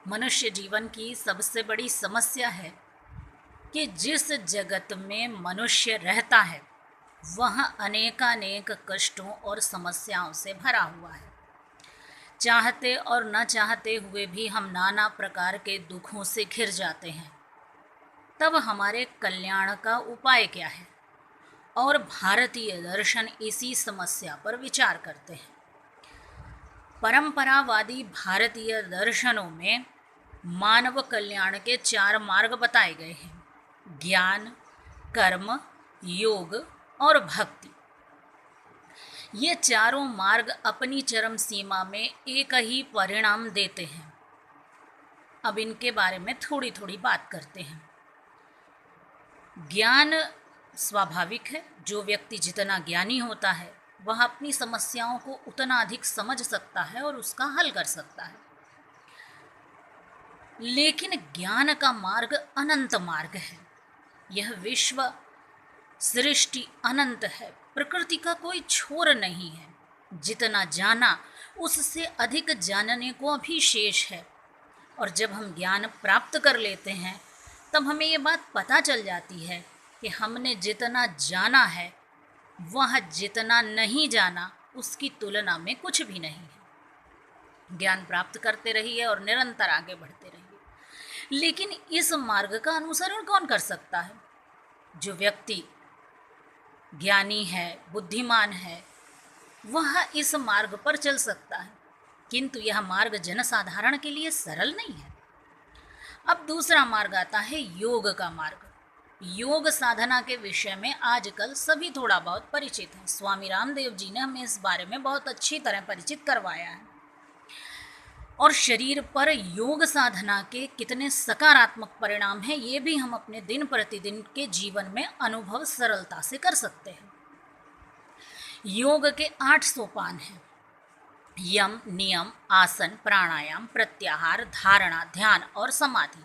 मनुष्य जीवन की सबसे बड़ी समस्या है कि जिस जगत में मनुष्य रहता है वह अनेकानेक कष्टों और समस्याओं से भरा हुआ है। चाहते और न चाहते हुए भी हम नाना प्रकार के दुखों से घिर जाते हैं। तब हमारे कल्याण का उपाय क्या है? और भारतीय दर्शन इसी समस्या पर विचार करते हैं। परंपरावादी भारतीय दर्शनों में मानव कल्याण के 4 मार्ग बताए गए हैं: ज्ञान, कर्म, योग और भक्ति। ये चारों मार्ग अपनी चरम सीमा में एक ही परिणाम देते हैं। अब इनके बारे में थोड़ी थोड़ी बात करते हैं। ज्ञान स्वाभाविक है। जो व्यक्ति जितना ज्ञानी होता है वह अपनी समस्याओं को उतना अधिक समझ सकता है और उसका हल कर सकता है। लेकिन ज्ञान का मार्ग अनंत मार्ग है। यह विश्व सृष्टि अनंत है। प्रकृति का कोई छोर नहीं है। जितना जाना उससे अधिक जानने को अभी शेष है। और जब हम ज्ञान प्राप्त कर लेते हैं तब हमें ये बात पता चल जाती है कि हमने जितना जाना है वह जितना नहीं जाना उसकी तुलना में कुछ भी नहीं है। ज्ञान प्राप्त करते रहिए और निरंतर आगे बढ़ते रहिए। लेकिन इस मार्ग का अनुसरण कौन कर सकता है? जो व्यक्ति ज्ञानी है, बुद्धिमान है, वह इस मार्ग पर चल सकता है। किंतु यह मार्ग जनसाधारण के लिए सरल नहीं है। अब दूसरा मार्ग आता है योग का मार्ग। योग साधना के विषय में आजकल सभी थोड़ा बहुत परिचित हैं। स्वामी रामदेव जी ने हमें इस बारे में बहुत अच्छी तरह परिचित करवाया है। और शरीर पर योग साधना के कितने सकारात्मक परिणाम हैं ये भी हम अपने दिन प्रतिदिन के जीवन में अनुभव सरलता से कर सकते हैं। योग के 8 सोपान हैं: यम, नियम, आसन, प्राणायाम, प्रत्याहार, धारणा, ध्यान और समाधि।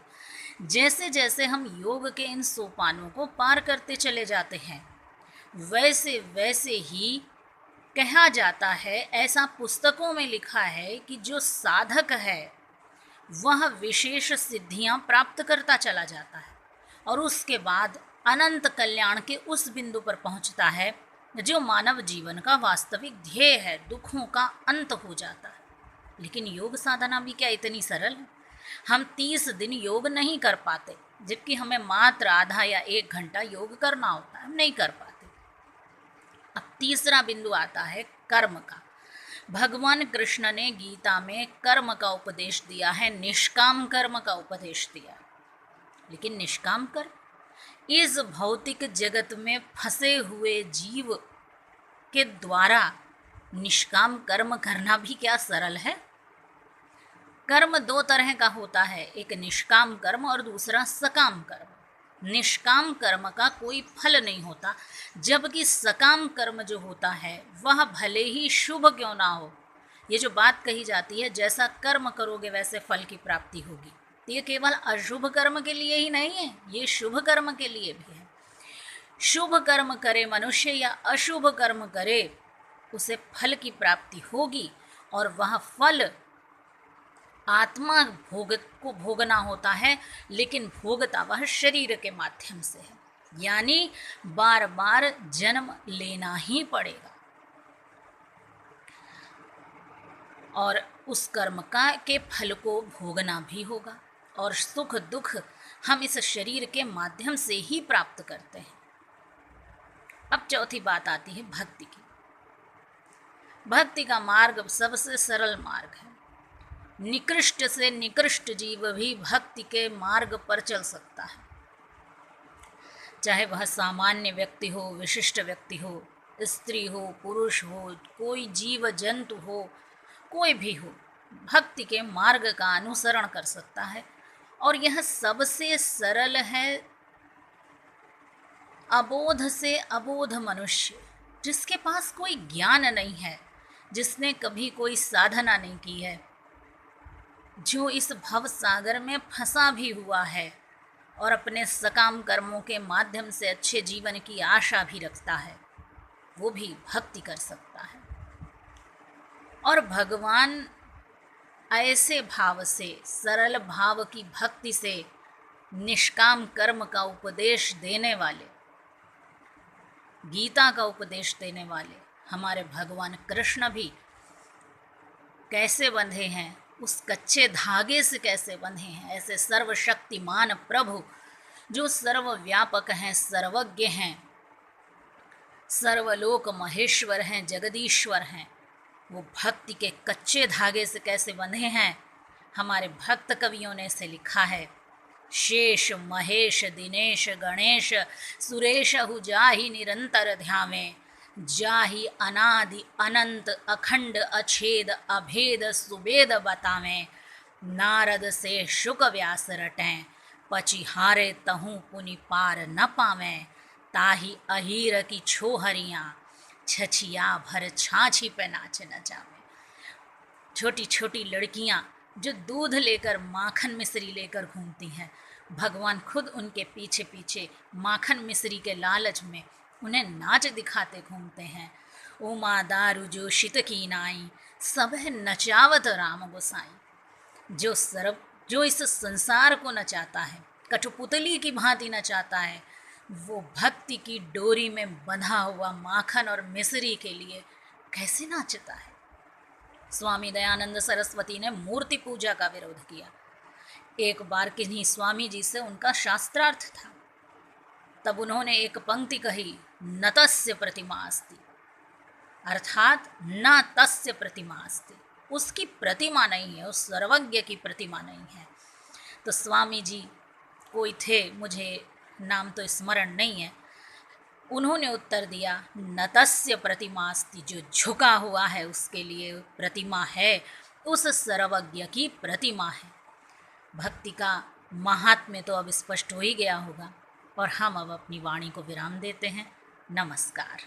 जैसे जैसे हम योग के इन सोपानों को पार करते चले जाते हैं वैसे वैसे ही कहा जाता है, ऐसा पुस्तकों में लिखा है कि जो साधक है वह विशेष सिद्धियां प्राप्त करता चला जाता है और उसके बाद अनंत कल्याण के उस बिंदु पर पहुंचता है जो मानव जीवन का वास्तविक ध्येय है। दुखों का अंत हो जाता है। लेकिन योग साधना भी क्या इतनी सरल है? हम 30 दिन योग नहीं कर पाते, जबकि हमें मात्र आधा या 1 घंटा योग करना होता है। हम नहीं कर पाते। अब तीसरा बिंदु आता है कर्म का। भगवान कृष्ण ने गीता में कर्म का उपदेश दिया है, निष्काम कर्म का उपदेश दिया। लेकिन निष्काम कर्म इस भौतिक जगत में फंसे हुए जीव के द्वारा निष्काम कर्म करना भी क्या सरल है? कर्म 2 तरह का होता है, एक निष्काम कर्म और दूसरा सकाम कर्म। निष्काम कर्म का कोई फल नहीं होता, जबकि सकाम कर्म जो होता है वह भले ही शुभ क्यों ना हो। ये जो बात कही जाती है जैसा कर्म करोगे वैसे फल की प्राप्ति होगी, तो ये केवल अशुभ कर्म के लिए ही नहीं है, ये शुभ कर्म के लिए भी है। शुभ कर्म करे मनुष्य या अशुभ कर्म करे उसे फल की प्राप्ति होगी और वह फल आत्मा को भोगना होता है, लेकिन भोगता वह शरीर के माध्यम से है। यानी बार बार जन्म लेना ही पड़ेगा और उस कर्म का के फल को भोगना भी होगा। और सुख दुख हम इस शरीर के माध्यम से ही प्राप्त करते हैं। अब चौथी बात आती है भक्ति की। भक्ति का मार्ग सबसे सरल मार्ग है। निकृष्ट से निकृष्ट जीव भी भक्ति के मार्ग पर चल सकता है, चाहे वह सामान्य व्यक्ति हो, विशिष्ट व्यक्ति हो, स्त्री हो, पुरुष हो, कोई जीव जंतु हो, कोई भी हो, भक्ति के मार्ग का अनुसरण कर सकता है। और यह सबसे सरल है अबोध से अबोध मनुष्य, जिसके पास कोई ज्ञान नहीं है, जिसने कभी कोई साधना नहीं की है, जो इस भव सागर में फंसा भी हुआ है और अपने सकाम कर्मों के माध्यम से अच्छे जीवन की आशा भी रखता है, वो भी भक्ति कर सकता है। और भगवान ऐसे भाव से, सरल भाव की भक्ति से निष्काम कर्म का उपदेश देने वाले, गीता का उपदेश देने वाले हमारे भगवान कृष्ण भी कैसे बंधे हैं, उस कच्चे धागे से कैसे बंधे हैं। ऐसे सर्वशक्तिमान प्रभु जो सर्वव्यापक हैं, सर्वज्ञ हैं, सर्वलोक महेश्वर हैं, जगदीश्वर हैं, वो भक्ति के कच्चे धागे से कैसे बंधे हैं। हमारे भक्त कवियों ने इसे लिखा है। शेष महेश दिनेश गणेश सुरेश हु जाहि निरंतर ध्यावें, जाहि अनादि अनंत अखंड अछेद अभेद सुबेद बतावें, नारद से शुक व्यास रटें, पचिहारे तहु पुनि पार न पावें, ताहि अहीर की छोहरियाँ छछिया भर छाछी पे नाच नचावें। छोटी छोटी लड़कियाँ जो दूध लेकर, माखन मिश्री लेकर घूमती हैं, भगवान खुद उनके पीछे पीछे माखन मिश्री के लालच में उन्हें नाच दिखाते घूमते हैं। उमा दारू जो शित की नाई, सब है नचावत राम गोसाई। जो इस संसार को नचाता है, कठपुतली की भांति नचाता है, वो भक्ति की डोरी में बंधा हुआ माखन और मिश्री के लिए कैसे नाचता है। स्वामी दयानंद सरस्वती ने मूर्ति पूजा का विरोध किया। एक बार किन्हीं स्वामी जी से उनका शास्त्रार्थ था, तब उन्होंने एक पंक्ति कही, न तस्य प्रतिमा अस्ति, अर्थात न तस्य प्रतिमा अस्ति, उसकी प्रतिमा नहीं है, उस सर्वज्ञ की प्रतिमा नहीं है। तो स्वामी जी कोई थे, मुझे नाम तो स्मरण नहीं है, उन्होंने उत्तर दिया, न तस्य प्रतिमा अस्ति, जो झुका हुआ है उसके लिए प्रतिमा है, उस सर्वज्ञ की प्रतिमा है। भक्ति का महात्म्य तो अब स्पष्ट हो ही गया होगा, और हम अब अपनी वाणी को विराम देते हैं। नमस्कार।